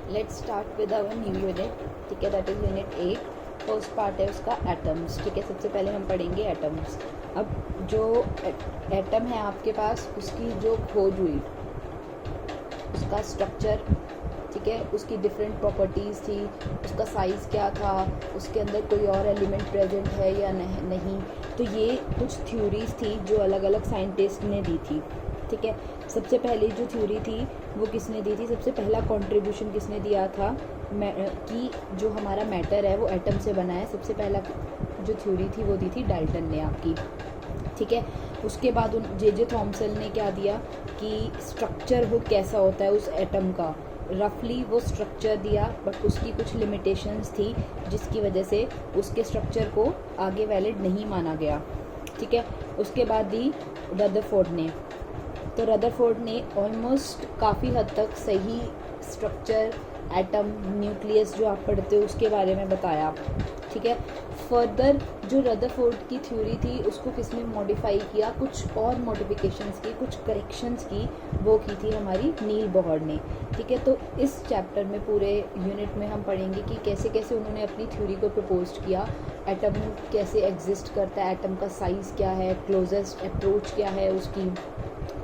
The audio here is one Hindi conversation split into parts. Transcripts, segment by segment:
Let's start with our new unit, ठीक है, that is unit 8। First part है उसका एटम्स, ठीक है। सबसे पहले हम पढ़ेंगे एटम्स। अब जो एटम है आपके पास, उसकी जो खोज हुई, उसका स्ट्रक्चर, ठीक है, उसकी डिफरेंट प्रॉपर्टीज़ थी, उसका साइज़ क्या था, उसके अंदर कोई और एलिमेंट प्रेजेंट है या नहीं। तो ये कुछ थ्योरीज थी जो अलग अलग साइंटिस्ट ने दी थी, ठीक है। सबसे पहली जो थ्योरी थी वो किसने दी थी, सबसे पहला कंट्रीब्यूशन किसने दिया था कि जो हमारा मैटर है वो एटम से बना है। सबसे पहला जो थ्योरी थी वो दी थी डाल्टन ने आपकी, ठीक है। उसके बाद जे थॉमसन ने क्या दिया कि स्ट्रक्चर वो कैसा होता है उस एटम का, रफली वो स्ट्रक्चर दिया, बट उसकी कुछ लिमिटेशंस थी जिसकी वजह से उसके स्ट्रक्चर को आगे वैलिड नहीं माना गया, ठीक है। उसके बाद दी रदरफोर्ड ने। तो रदरफोर्ड ने ऑलमोस्ट काफ़ी हद तक सही स्ट्रक्चर, एटम, न्यूक्लियस जो आप पढ़ते हो उसके बारे में बताया, ठीक है। फर्दर जो रदरफोर्ड की थ्योरी थी उसको किसने मॉडिफाई किया, कुछ और मॉडिफिकेशंस की, कुछ करेक्शंस की, वो की थी हमारी नील बोहर ने, ठीक है। तो इस चैप्टर में, पूरे यूनिट में हम पढ़ेंगे कि कैसे कैसे उन्होंने अपनी थ्योरी को प्रपोज किया, एटम कैसे एग्जिस्ट करता है, एटम का साइज़ क्या है, क्लोजेस्ट अप्रोच क्या है उसकी,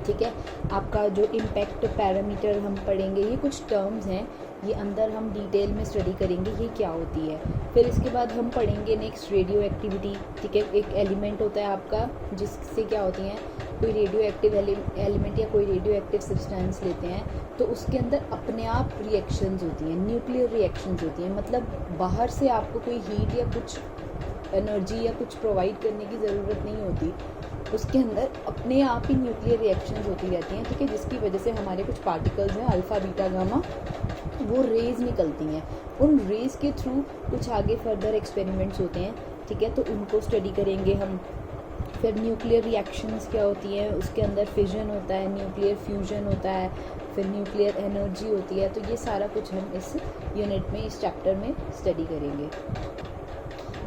ठीक है। आपका जो इम्पैक्ट पैरामीटर हम पढ़ेंगे, ये कुछ टर्म्स हैं, ये अंदर हम डिटेल में स्टडी करेंगे ये क्या होती है। फिर इसके बाद हम पढ़ेंगे नेक्स्ट रेडियो एक्टिविटी, ठीक है। एक एलिमेंट होता है आपका जिससे क्या होती हैं, कोई रेडियो एक्टिव एलिमेंट या कोई रेडियो एक्टिव सब्सटेंस लेते हैं तो उसके अंदर अपने आप रिएक्शंस होती हैं, न्यूक्लियर रिएक्शंस होती हैं। मतलब बाहर से आपको कोई हीट या कुछ एनर्जी या कुछ प्रोवाइड करने की ज़रूरत नहीं होती, उसके अंदर अपने आप ही न्यूक्लियर रिएक्शंस होती रहती हैं, ठीक है। जिसकी वजह से हमारे कुछ पार्टिकल्स हैं, अल्फ़ा बीटा गामा, वो रेज़ निकलती हैं। उन रेज़ के थ्रू कुछ आगे फर्दर एक्सपेरिमेंट्स होते हैं, ठीक है। तो उनको स्टडी करेंगे हम। फिर न्यूक्लियर रिएक्शंस क्या होती हैं, उसके अंदर फिजन होता है, न्यूक्लियर फ्यूजन होता है, फिर न्यूक्लियर एनर्जी होती है। तो ये सारा कुछ हम इस यूनिट में, इस चैप्टर में स्टडी करेंगे।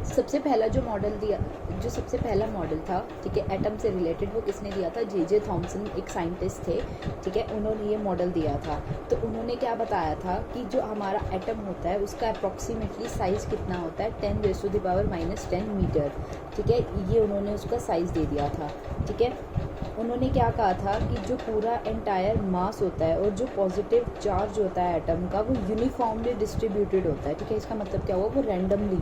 सबसे पहला जो सबसे पहला मॉडल था, ठीक है, एटम से रिलेटेड, वो किसने दिया था, जे थॉमसन, एक साइंटिस्ट थे, ठीक है। उन्होंने ये मॉडल दिया था। तो उन्होंने क्या बताया था कि जो हमारा एटम होता है उसका अप्रॉक्सीमेटली साइज़ कितना होता है, 10⁻⁻10 मीटर, ठीक है। ये उन्होंने उसका साइज़ दे दिया था, ठीक है। उन्होंने क्या कहा था कि जो पूरा एंटायर मास होता है और जो पॉजिटिव चार्ज होता है एटम का, वो यूनिफॉर्मली डिस्ट्रीब्यूटेड होता है, ठीक है। इसका मतलब क्या हुआ, वो रैंडमली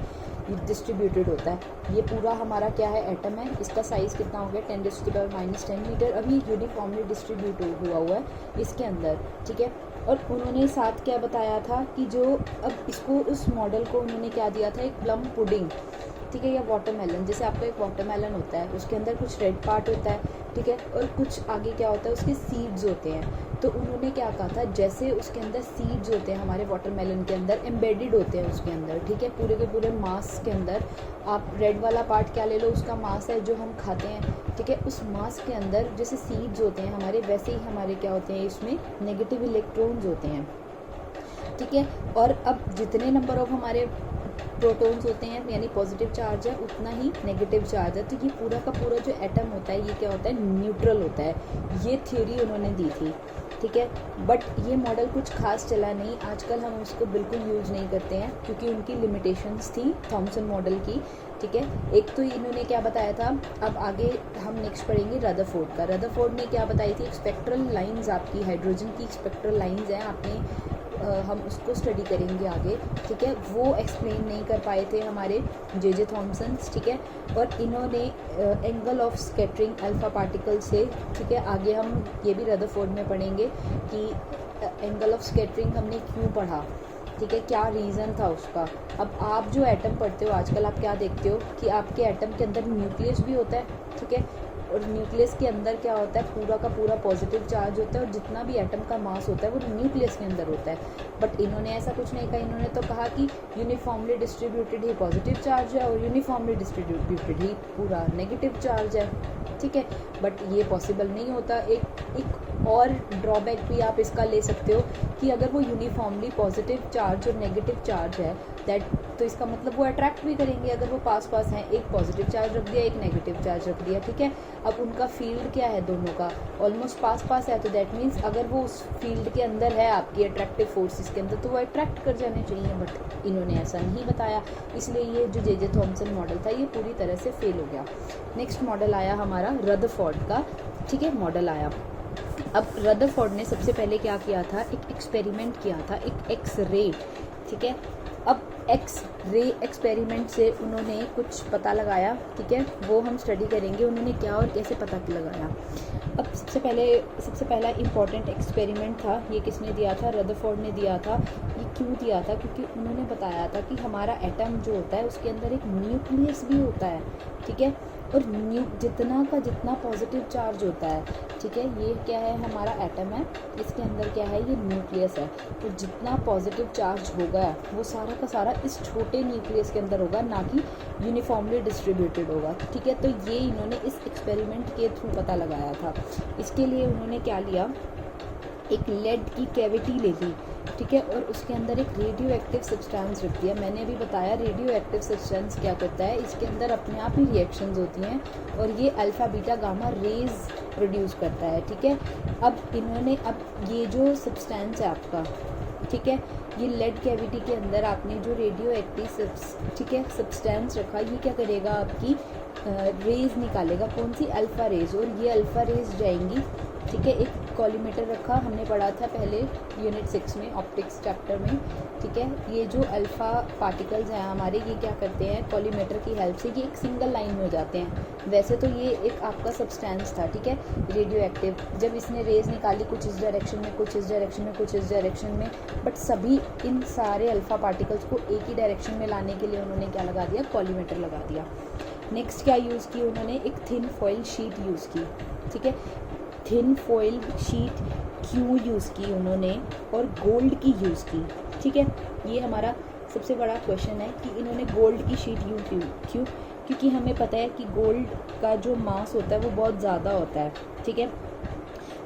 डिस्ट्रीब्यूटेड होता है। ये पूरा हमारा क्या है, एटम है, इसका साइज़ कितना हो गया, 10⁻⁻10 मीटर। अभी यूनिफॉर्मली डिस्ट्रीब्यूट हुआ है इसके अंदर, ठीक है। और उन्होंने साथ क्या बताया था कि जो अब इसको, उस मॉडल को उन्होंने क्या दिया था, एक प्लम पुडिंग, ठीक है, या वाटरमेलन। जैसे आपका एक वाटरमेलन होता है, उसके अंदर कुछ रेड पार्ट होता है, ठीक है, और कुछ आगे क्या होता है, उसके सीड्स होते हैं। तो उन्होंने क्या कहा था, जैसे उसके अंदर सीड्स होते हैं हमारे वाटरमेलन के अंदर, एम्बेडेड होते हैं उसके अंदर, ठीक है, पूरे के पूरे मास के अंदर। आप रेड वाला पार्ट क्या ले लो, उसका मास है जो हम खाते हैं, ठीक है। उस मास के अंदर जैसे सीड्स होते हैं हमारे, वैसे ही हमारे क्या होते हैं, इसमें नेगेटिव इलेक्ट्रॉन्स होते हैं, ठीक है। और अब जितने नंबर ऑफ हमारे प्रोटॉन्स होते हैं, यानी पॉजिटिव चार्ज है, उतना ही नेगेटिव चार्ज है। तो ये पूरा का पूरा जो एटम होता है, ये क्या होता है, न्यूट्रल होता है। ये थ्योरी उन्होंने दी थी, ठीक है। बट ये मॉडल कुछ खास चला नहीं, आजकल हम उसको बिल्कुल यूज़ नहीं करते हैं क्योंकि उनकी लिमिटेशंस थी थॉमसन मॉडल की, ठीक है। एक तो इन्होंने क्या बताया था, अब आगे हम नेक्स्ट पढ़ेंगे रदरफोर्ड का। रदरफोर्ड ने क्या बताई थी, स्पेक्ट्रल लाइंस, आपकी हाइड्रोजन की स्पेक्ट्रल लाइंस हैं, आपने हम उसको स्टडी करेंगे आगे, ठीक है। वो एक्सप्लेन नहीं कर पाए थे हमारे जे थॉमसन, ठीक है। और इन्होंने angle of scattering alpha particle से, ठीक है, आगे हम ये भी रदरफोर्ड में पढ़ेंगे कि एंगल ऑफ स्कैटरिंग हमने क्यों पढ़ा, ठीक है, क्या रीज़न था उसका। अब आप जो एटम पढ़ते हो आजकल, आप क्या देखते हो कि आपके एटम के अंदर न्यूक्लियस भी होता है, ठीक है, और न्यूक्लियस के अंदर क्या होता है, पूरा का पूरा पॉजिटिव चार्ज होता है, और जितना भी एटम का मास होता है वो न्यूक्लियस के अंदर होता है। बट इन्होंने ऐसा कुछ नहीं कहा, इन्होंने तो कहा कि यूनिफॉर्मली डिस्ट्रीब्यूटेड ही पॉजिटिव चार्ज है और यूनिफॉर्मली डिस्ट्रीब्यूटेड ही पूरा नेगेटिव चार्ज है, ठीक है। बट ये पॉसिबल नहीं होता। एक और ड्रॉबैक भी आप इसका ले सकते हो कि अगर वो यूनिफॉर्मली पॉजिटिव चार्ज और नेगेटिव चार्ज है, दैट तो इसका मतलब वो अट्रैक्ट भी करेंगे अगर वो पास पास हैं। एक पॉजिटिव चार्ज रख दिया, एक नेगेटिव चार्ज रख दिया, ठीक है। अब उनका फील्ड क्या है, दोनों का ऑलमोस्ट पास पास है, तो दैट मीन्स अगर वो उस फील्ड के अंदर है आपकी अट्रैक्टिव फोर्सेस के अंदर, तो वो अट्रैक्ट कर जाने चाहिए, बट इन्होंने ऐसा नहीं बताया, इसलिए ये जो जे थॉमसन मॉडल था ये पूरी तरह से फेल हो गया। नेक्स्ट मॉडल आया हमारा रदरफोर्ड का, ठीक है, मॉडल आया। अब रदरफोर्ड ने सबसे पहले क्या किया था, एक एक्सपेरिमेंट किया था, एक एक्स रे, ठीक है। अब एक्स रे एक्सपेरिमेंट से उन्होंने कुछ पता लगाया, ठीक है, वो हम स्टडी करेंगे उन्होंने क्या और कैसे पता लगाया। अब सबसे पहला इम्पॉर्टेंट एक्सपेरिमेंट था, ये किसने दिया था, रदरफोर्ड ने दिया था। ये क्यों दिया था, क्योंकि उन्होंने बताया था कि हमारा एटम जो होता है उसके अंदर एक न्यूक्लियस भी होता है, ठीक है, और जितना का जितना पॉजिटिव चार्ज होता है, ठीक है, ये क्या है, हमारा एटम है, इसके अंदर क्या है, ये न्यूक्लियस है, तो जितना पॉजिटिव चार्ज होगा वो सारा का सारा इस छोटे न्यूक्लियस के अंदर होगा, ना कि यूनिफॉर्मली डिस्ट्रीब्यूटेड होगा, ठीक है। तो ये इन्होंने इस एक्सपेरिमेंट के थ्रू पता लगाया था। इसके लिए उन्होंने क्या लिया, एक लेड की कैविटी ले ली, ठीक है, और उसके अंदर एक रेडियो एक्टिव सब्सटेंस रख दिया। मैंने अभी बताया रेडियो एक्टिव सब्सटेंस क्या करता है, इसके अंदर अपने आप ही रिएक्शंस होती हैं और ये alpha beta gamma rays produce करता है, ठीक है। अब इन्होंने, अब ये जो सब्सटेंस है आपका, ठीक है, ये लेड कैविटी के अंदर आपने जो रेडियो एक्टिव ठीक है सब्सटेंस रखा, ये क्या करेगा, आपकी रेज निकालेगा, कौन सी, अल्फ़ा रेज, और ये अल्फ़ा रेज जाएंगी, ठीक है। एक कॉलीमीटर रखा, हमने पढ़ा था पहले यूनिट 6 में, ऑप्टिक्स चैप्टर में, ठीक है। ये जो अल्फ़ा पार्टिकल्स हैं हमारे, ये क्या करते हैं, कॉलीमीटर की हेल्प से ये एक सिंगल लाइन में हो जाते हैं। वैसे तो ये एक आपका सब्सटेंस था, ठीक है, रेडियो एक्टिव। जब इसने रेज निकाली, कुछ इस डायरेक्शन में, कुछ इस डायरेक्शन में, कुछ इस डायरेक्शन में, बट सभी इन सारे अल्फ़ा पार्टिकल्स को एक ही डायरेक्शन में लाने के लिए उन्होंने क्या लगा दिया, कॉलीमीटर लगा दिया। नेक्स्ट क्या यूज़ की उन्होंने, एक थिन फॉइल शीट यूज़ की, ठीक है। थिन फॉइल शीट क्यों यूज़ की उन्होंने, और गोल्ड की यूज़ की, ठीक है। ये हमारा सबसे बड़ा क्वेश्चन है कि इन्होंने गोल्ड की शीट क्यों, क्योंकि हमें पता है कि गोल्ड का जो मास होता है वो बहुत ज़्यादा होता है, ठीक है।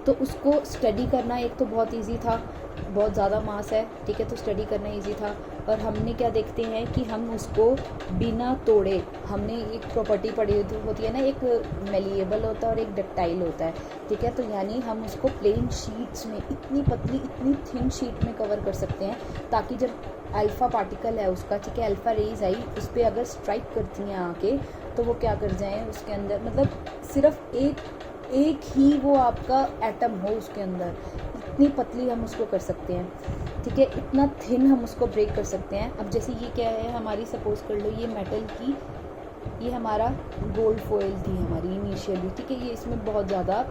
तो उसको स्टडी करना एक तो बहुत इजी था, बहुत ज़्यादा मास है, ठीक है, तो स्टडी करना इजी था। और हमने क्या देखते हैं कि हम उसको बिना तोड़े, हमने एक प्रॉपर्टी पढ़ी होती है ना, एक मेलिएबल होता है और एक डक्टाइल होता है, ठीक है। तो यानी हम उसको प्लेन शीट्स में, इतनी पतली, इतनी थिन शीट में कवर कर सकते हैं, ताकि जब अल्फ़ा पार्टिकल है उसका, ठीक है, अल्फ़ा रेज आई, उस पर अगर स्ट्राइक करती हैं आके, तो वो क्या कर जाएँ उसके अंदर, मतलब सिर्फ एक ही वो आपका एटम हो उसके अंदर, इतनी पतली हम उसको कर सकते हैं, ठीक है, इतना थिन हम उसको ब्रेक कर सकते हैं। अब जैसे ये क्या है हमारी, सपोज कर लो ये मेटल की, ये हमारा गोल्ड फॉइल थी हमारी इनिशियली, ठीक है, ये इसमें बहुत ज़्यादा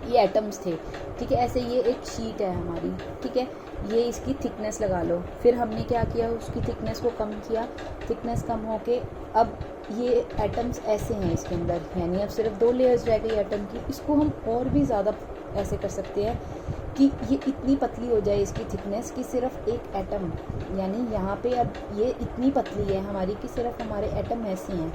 ये एटम्स थे, ठीक है। ऐसे ये एक शीट है हमारी, ठीक है, ये इसकी थिकनेस लगा लो, फिर हमने क्या किया, उसकी थिकनेस को कम किया, थिकनेस कम होके अब ये एटम्स ऐसे हैं इसके अंदर, यानी अब सिर्फ 2 लेयर्स रह गई एटम की। इसको हम और भी ज़्यादा ऐसे कर सकते हैं कि ये इतनी पतली हो जाए इसकी थिकनेस कि सिर्फ एक एटम, यानी यहाँ पे अब ये इतनी पतली है हमारी कि सिर्फ हमारे एटम ऐसे हैं,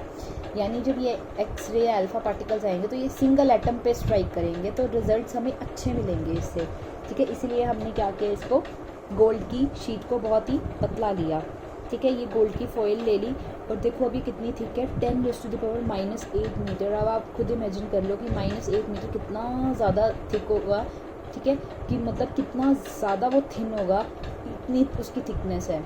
यानी जब ये एक्स रे या अल्फ़ा पार्टिकल्स आएंगे तो ये सिंगल एटम पे स्ट्राइक करेंगे, तो रिजल्ट्स हमें अच्छे मिलेंगे इससे, ठीक है। इसीलिए हमने क्या किया, इसको गोल्ड की शीट को बहुत ही पतला लिया, ठीक है। ये गोल्ड की फॉइल ले ली और देखो अभी कितनी थिक है, 10⁻⁻8 मीटर। अब आप खुद इमेजिन कर लो कि -8 मीटर कितना ज़्यादा थिक होगा, ठीक है, कि मतलब कितना ज़्यादा वो थिन होगा, इतनी उसकी थिकनेस है,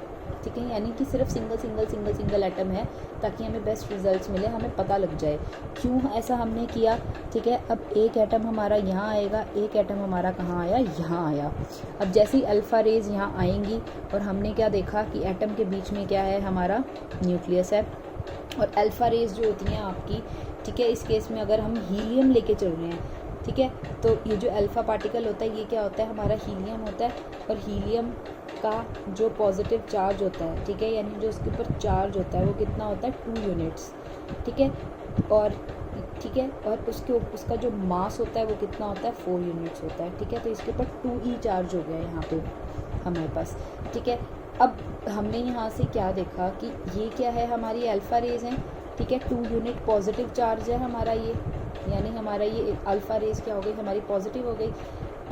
ठीक है। यानी कि सिर्फ सिंगल एटम है, ताकि हमें बेस्ट रिजल्ट्स मिले, हमें पता लग जाए क्यों ऐसा हमने किया, ठीक है। अब एक एटम हमारा यहाँ आएगा, एक एटम हमारा कहाँ आया, यहाँ आया। अब जैसे ही अल्फ़ा रेज यहाँ आएंगी और हमने क्या देखा कि एटम के बीच में क्या है, हमारा न्यूक्लियस है, और अल्फ़ा रेज जो होती हैं आपकी, ठीक है, इस केस में अगर हम हीलियम लेके चल रहे हैं, ठीक है, तो ये जो अल्फ़ा पार्टिकल होता है ये क्या होता है, हमारा हीलियम होता है, और हीलियम का जो पॉजिटिव चार्ज होता है, ठीक है, यानी जो उसके ऊपर चार्ज होता है वो कितना होता है, 2 यूनिट्स, ठीक है, और ठीक है, और उसका जो मास होता है वो कितना होता है, 4 यूनिट्स होता है, ठीक है। तो इसके ऊपर 2e चार्ज हो गया है यहाँ पे हमारे पास, ठीक है। अब हमने यहाँ से क्या देखा कि ये क्या है, हमारी अल्फ़ा रेज हैं, ठीक है, 2 यूनिट पॉजिटिव चार्ज है हमारा ये, यानी हमारा ये अल्फ़ा रेज क्या हो गई, हमारी पॉजिटिव हो गई।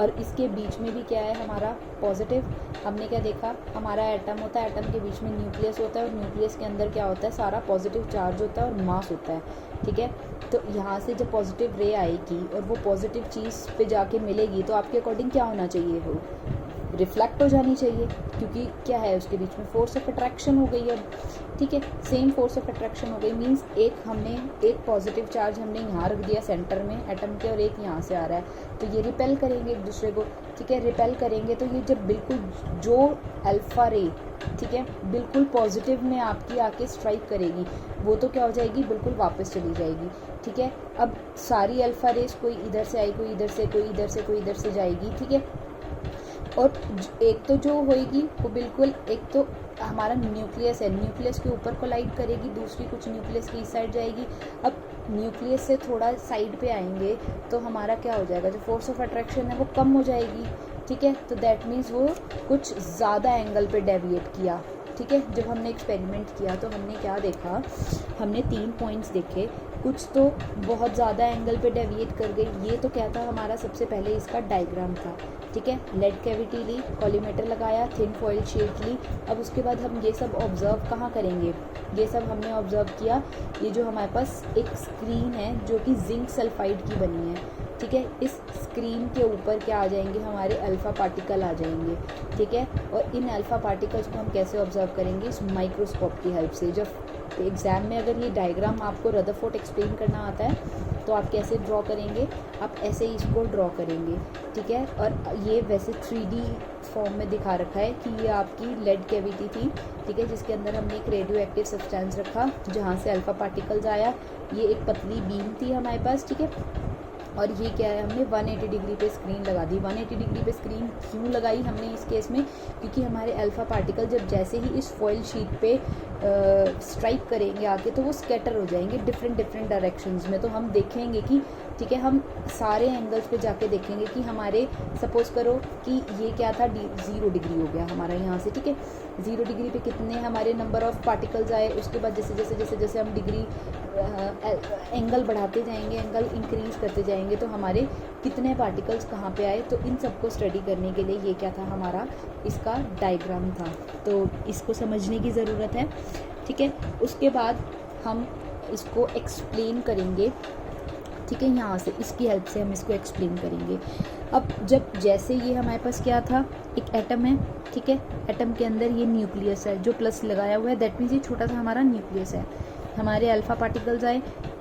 और इसके बीच में भी क्या है हमारा पॉजिटिव। हमने क्या देखा, हमारा एटम होता है, एटम के बीच में न्यूक्लियस होता है और न्यूक्लियस के अंदर क्या होता है, सारा पॉजिटिव चार्ज होता है और मास होता है, ठीक है। तो यहाँ से जब पॉजिटिव रे आएगी और वो पॉजिटिव चीज़ पे जाके मिलेगी तो आपके अकॉर्डिंग क्या होना चाहिए, वो रिफ्लेक्ट हो जानी चाहिए, क्योंकि क्या है उसके बीच में फोर्स ऑफ अट्रैक्शन हो गई है, ठीक है। सेम फोर्स ऑफ अट्रैक्शन हो गई, मींस एक पॉजिटिव चार्ज हमने यहाँ रख दिया सेंटर में एटम के और एक यहाँ से आ रहा है, तो ये रिपेल करेंगे एक दूसरे को, ठीक है। रिपेल करेंगे तो ये जब बिल्कुल जो अल्फ़ा रे, ठीक है, बिल्कुल पॉजिटिव में आपकी आके स्ट्राइक करेगी, वो तो क्या हो जाएगी, बिल्कुल वापस चली जाएगी, ठीक है। अब सारी अल्फ़ा रेस कोई इधर से आई, कोई इधर से, कोई इधर से, कोई इधर से जाएगी, ठीक है। और एक तो जो होएगी वो बिल्कुल, एक तो हमारा न्यूक्लियस है, न्यूक्लियस के ऊपर कोलाइड करेगी, दूसरी कुछ न्यूक्लियस की इस साइड जाएगी। अब न्यूक्लियस से थोड़ा साइड पे आएंगे तो हमारा क्या हो जाएगा, जो फोर्स ऑफ अट्रैक्शन है वो कम हो जाएगी, ठीक है। तो दैट मीन्स वो कुछ ज़्यादा एंगल पे डेविएट किया, ठीक है। जब हमने एक्सपेरिमेंट किया तो हमने क्या देखा, हमने 3 पॉइंट्स देखे, कुछ तो बहुत ज़्यादा एंगल पे डेविएट कर गई। ये तो क्या था हमारा, सबसे पहले इसका डायग्राम था, ठीक है। लेड कैविटी ली, कॉलीमेटर लगाया, थिन फॉइल शीट ली। अब उसके बाद हम ये सब ऑब्ज़र्व कहाँ करेंगे, ये सब हमने ऑब्ज़र्व किया, ये जो हमारे पास एक स्क्रीन है जो कि जिंक सल्फाइड की बनी है, ठीक है। इस स्क्रीन के ऊपर क्या आ जाएंगे, हमारे अल्फ़ा पार्टिकल आ जाएंगे, ठीक है। और इन अल्फ़ा पार्टिकल्स को हम कैसे ऑब्जर्व करेंगे, इस माइक्रोस्कोप की हेल्प से। जब एग्ज़ाम में अगर ये डायग्राम आपको रदरफोर्ड एक्सप्लेन करना आता है तो आप कैसे ड्रॉ करेंगे, आप ऐसे ही इसको ड्रॉ करेंगे, ठीक है। और ये वैसे 3D फॉर्म में दिखा रखा है कि ये आपकी लेड कैविटी थी, ठीक है, जिसके अंदर हमने एक रेडियो एक्टिव सब्सटेंस रखा जहाँ से अल्फ़ा पार्टिकल्स आया। ये एक पतली बीम थी हमारे पास, ठीक है। और ये क्या है, हमने 180 डिग्री पे स्क्रीन लगा दी। 180 डिग्री पे स्क्रीन क्यों लगाई हमने इस केस में, क्योंकि हमारे अल्फ़ा पार्टिकल जब जैसे ही इस फॉइल शीट पे स्ट्राइक करेंगे आके तो वो स्कैटर हो जाएंगे डिफरेंट डायरेक्शंस में। तो हम देखेंगे कि, ठीक है, हम सारे एंगल्स पे जाके देखेंगे कि हमारे, सपोज़ करो कि ये क्या था, 0 डिग्री हो गया हमारा यहाँ से, ठीक है। 0 डिग्री पे कितने हमारे नंबर ऑफ़ पार्टिकल्स आए, उसके बाद जैसे हम डिग्री एंगल बढ़ाते जाएंगे, एंगल इंक्रीज़ करते जाएंगे तो हमारे कितने पार्टिकल्स कहाँ पे आए। तो इन सबको स्टडी करने के लिए ये क्या था, हमारा इसका डायग्राम था, तो इसको समझने की ज़रूरत है, ठीक है। उसके बाद हम इसको एक्सप्लेन करेंगे, ठीक है, यहाँ से इसकी हेल्प से हम इसको एक्सप्लेन करेंगे। अब जब जैसे ये हमारे पास क्या था, एक एटम है, ठीक है, एटम के अंदर ये न्यूक्लियस है जो प्लस लगाया हुआ है, दैट मीन्स ये छोटा सा हमारा न्यूक्लियस है। हमारे अल्फ़ा पार्टिकल्स आए,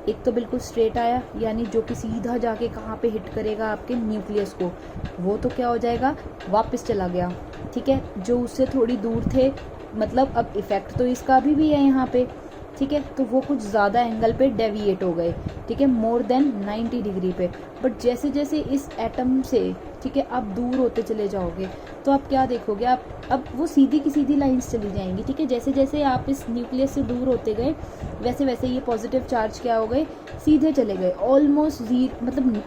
एक तो बिल्कुल स्ट्रेट आया, यानी जो कि सीधा जाके कहाँ पे हिट करेगा, आपके न्यूक्लियस को, वो तो क्या हो जाएगा, वापस चला गया, ठीक है। जो उससे थोड़ी दूर थे, मतलब अब इफ़ेक्ट तो इसका अभी भी है यहाँ पे, ठीक है, तो वो कुछ ज़्यादा एंगल पे डेविएट हो गए, ठीक है, मोर देन 90 डिग्री पे। बट जैसे जैसे इस एटम से, ठीक है, आप दूर होते चले जाओगे तो आप क्या देखोगे, आप अब वो सीधी की सीधी लाइंस चली जाएंगी, ठीक है। जैसे जैसे आप इस न्यूक्लियस से दूर होते गए वैसे वैसे ये पॉजिटिव चार्ज क्या हो गए, सीधे चले गए, ऑलमोस्ट मतलब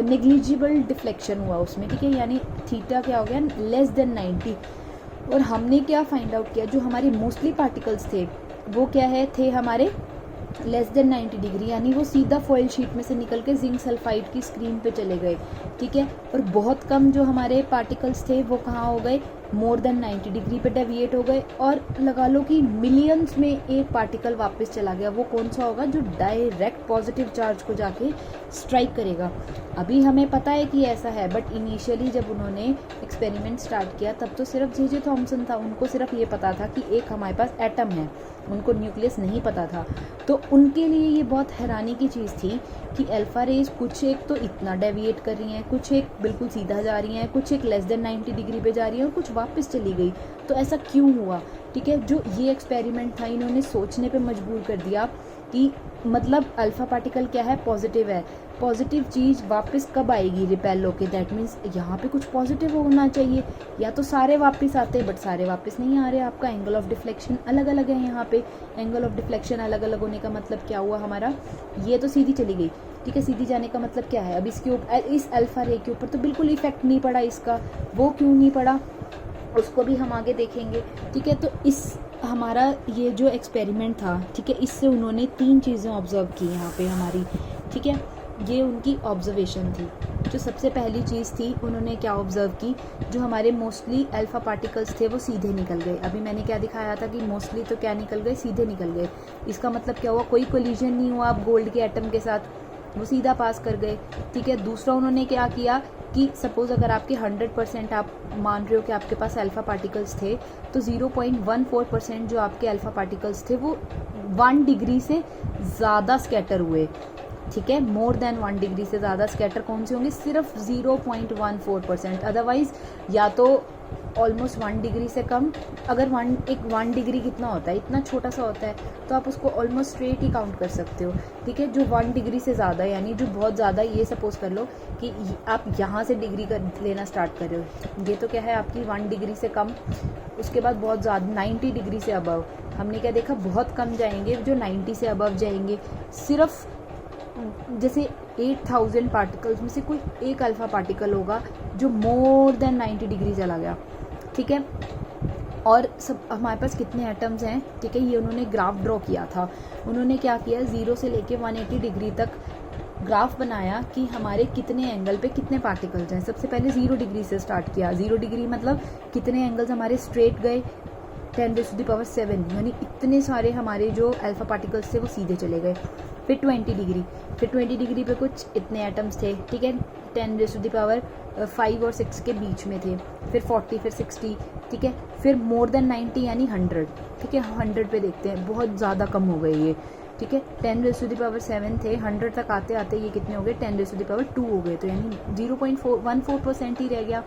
नेग्लिजिबल डिफ्लेक्शन हुआ उसमें, ठीक है, यानी थीटा क्या हो गया, लेस देन 90। और हमने क्या फाइंड आउट किया, जो हमारे मोस्टली पार्टिकल्स थे वो क्या है, थे हमारे लेस देन 90 डिग्री, यानी वो सीधा फॉइल शीट में से निकल के जिंक सल्फाइड की स्क्रीन पे चले गए, ठीक है। और बहुत कम जो हमारे पार्टिकल्स थे वो कहाँ हो गए, मोर देन 90 डिग्री पे डेविएट हो गए। और लगा लो कि मिलियंस में एक पार्टिकल वापस चला गया, वो कौन सा होगा, जो डायरेक्ट पॉजिटिव चार्ज को जाके स्ट्राइक करेगा। अभी हमें पता है कि ऐसा है, बट इनिशियली जब उन्होंने एक्सपेरिमेंट स्टार्ट किया तब तो सिर्फ जे थॉमसन था, उनको सिर्फ ये पता था कि एक हमारे पास एटम है, उनको न्यूक्लियस नहीं पता था। तो उनके लिए ये बहुत हैरानी की चीज़ थी कि अल्फ़ा रेज कुछ एक तो इतना डेविएट कर रही हैं, कुछ एक बिल्कुल सीधा जा रही हैं, कुछ एक लेस देन 90 डिग्री पे जा रही है और कुछ वापस चली गई। तो ऐसा क्यों हुआ, ठीक है। जो ये एक्सपेरिमेंट था, इन्होंने सोचने पे मजबूर कर दिया कि मतलब अल्फ़ा पार्टिकल क्या है, पॉजिटिव है, पॉजिटिव चीज़ वापस कब आएगी, रिपेल होके, दैट मीन्स यहाँ पे कुछ पॉजिटिव होना चाहिए। या तो सारे वापस आते हैं, बट सारे वापस नहीं आ रहे, आपका एंगल ऑफ डिफ्लेक्शन अलग अलग है। यहाँ पे एंगल ऑफ डिफ्लेक्शन अलग अलग होने का मतलब क्या हुआ हमारा, ये तो सीधी चली गई, ठीक है, सीधी जाने का मतलब क्या है, अब इसके ऊपर, इस अल्फ़ा रे के ऊपर तो बिल्कुल इफेक्ट नहीं पड़ा इसका, वो क्यों नहीं पड़ा उसको भी हम आगे देखेंगे, ठीक है। तो इस हमारा ये जो एक्सपेरिमेंट था, ठीक है, इससे उन्होंने 3 चीज़ें ऑब्जर्व की यहाँ पे हमारी, ठीक है। ये उनकी ऑब्जर्वेशन थी। जो सबसे पहली चीज़ थी, उन्होंने क्या ऑब्ज़र्व की, जो हमारे मोस्टली अल्फ़ा पार्टिकल्स थे वो सीधे निकल गए। अभी मैंने क्या दिखाया था कि मोस्टली तो क्या निकल गए, सीधे निकल गए। इसका मतलब क्या हुआ, कोई कोलिजन नहीं हुआ आप गोल्ड के एटम के साथ, वो सीधा पास कर गए। ठीक है, दूसरा उन्होंने क्या किया कि सपोज़ अगर आपके 100% आप मान रहे हो कि आपके पास अल्फ़ा पार्टिकल्स थे, तो 0.14% जो आपके अल्फ़ा पार्टिकल्स थे वो 1 डिग्री से ज़्यादा स्कैटर हुए। ठीक है, मोर देन 1 डिग्री से ज़्यादा स्कैटर कौन से होंगे, सिर्फ 0.14%। अदरवाइज या तो ऑलमोस्ट 1 डिग्री से कम। अगर 1 डिग्री कितना होता है, इतना छोटा सा होता है, तो आप उसको ऑलमोस्ट स्ट्रेट ही काउंट कर सकते हो। ठीक है, जो 1 डिग्री से ज़्यादा यानी जो बहुत ज़्यादा, ये सपोज कर लो कि आप यहाँ से डिग्री कर लेना स्टार्ट कर रहे हो, ये तो क्या है आपकी 1 डिग्री से कम। उसके बाद बहुत ज़्यादा 90 डिग्री से अबव, हमने क्या देखा, बहुत कम जाएंगे जो 90 से अबव जाएंगे। सिर्फ जैसे 8000 पार्टिकल्स में से कोई एक अल्फ़ा पार्टिकल होगा जो मोर देन 90 डिग्री चला गया। ठीक है, और सब हमारे पास कितने एटम्स हैं। ठीक है, ये उन्होंने ग्राफ ड्रॉ किया था। उन्होंने क्या किया, 0 से लेके 180 डिग्री तक ग्राफ बनाया कि हमारे कितने एंगल पे कितने पार्टिकल्स हैं। सबसे पहले 0 डिग्री से स्टार्ट किया। 0 डिग्री मतलब कितने एंगल्स हमारे स्ट्रेट गए, 10⁻⁷ यानी इतने सारे हमारे जो अल्फ़ा पार्टिकल्स थे वो सीधे चले गए। फिर 20 डिग्री, फिर 20 डिग्री पे कुछ इतने एटम्स थे। ठीक है, 10⁵ और 6 के बीच में थे। फिर 40, फिर 60। ठीक है, फिर मोर देन 90 यानी 100। ठीक है, 100 पे देखते हैं, बहुत ज़्यादा कम हो गए ये। ठीक है, 10⁻⁷ थे, 100 तक आते आते ये कितने हो गए, 10⁻² हो गए, तो यानी 0.14% ही रह गया।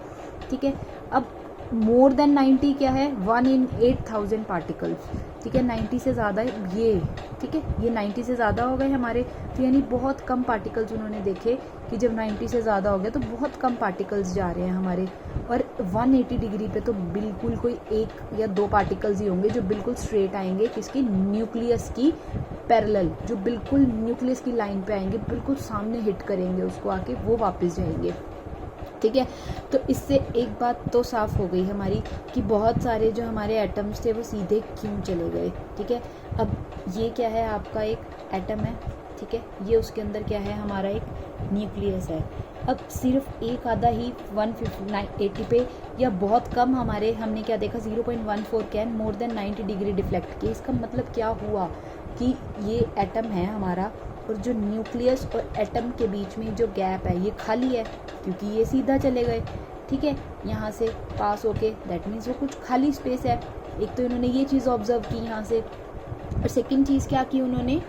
ठीक है, अब मोर देन 90 क्या है, 1 in 8000 पार्टिकल्स। ठीक है, 90 से ज़्यादा ये, ठीक है, ये 90 से ज़्यादा हो गए हमारे, तो यानी बहुत कम पार्टिकल्स उन्होंने देखे कि जब 90 से ज़्यादा हो गया तो बहुत कम पार्टिकल्स जा रहे हैं हमारे। और 180 डिग्री पे तो बिल्कुल कोई 1 या 2 पार्टिकल्स ही होंगे जो बिल्कुल स्ट्रेट आएंगे, किसकी, न्यूक्लियस की पैरेलल, जो बिल्कुल न्यूक्लियस की लाइन पे आएंगे, बिल्कुल सामने हिट करेंगे उसको आके, वो वापस जाएंगे। ठीक है, तो इससे एक बात तो साफ़ हो गई हमारी कि बहुत सारे जो हमारे एटम्स थे वो सीधे क्यों चले गए। ठीक है, अब ये क्या है, आपका एक एटम है। ठीक है, ये उसके अंदर क्या है, हमारा एक न्यूक्लियस है। अब सिर्फ एक आधा ही 180 पे या बहुत कम हमारे, हमने क्या देखा, 0.14 can more than 90 degree deflect किए। इसका मतलब क्या हुआ कि ये एटम है हमारा, और जो न्यूक्लियस और एटम के बीच में जो गैप है ये खाली है, क्योंकि ये सीधा चले गए। ठीक है, यहाँ से पास होके, दैट मीन्स वो कुछ खाली स्पेस है। एक तो इन्होंने ये चीज़ ऑब्जर्व की यहाँ से, और सेकंड चीज़ क्या की उन्होंने,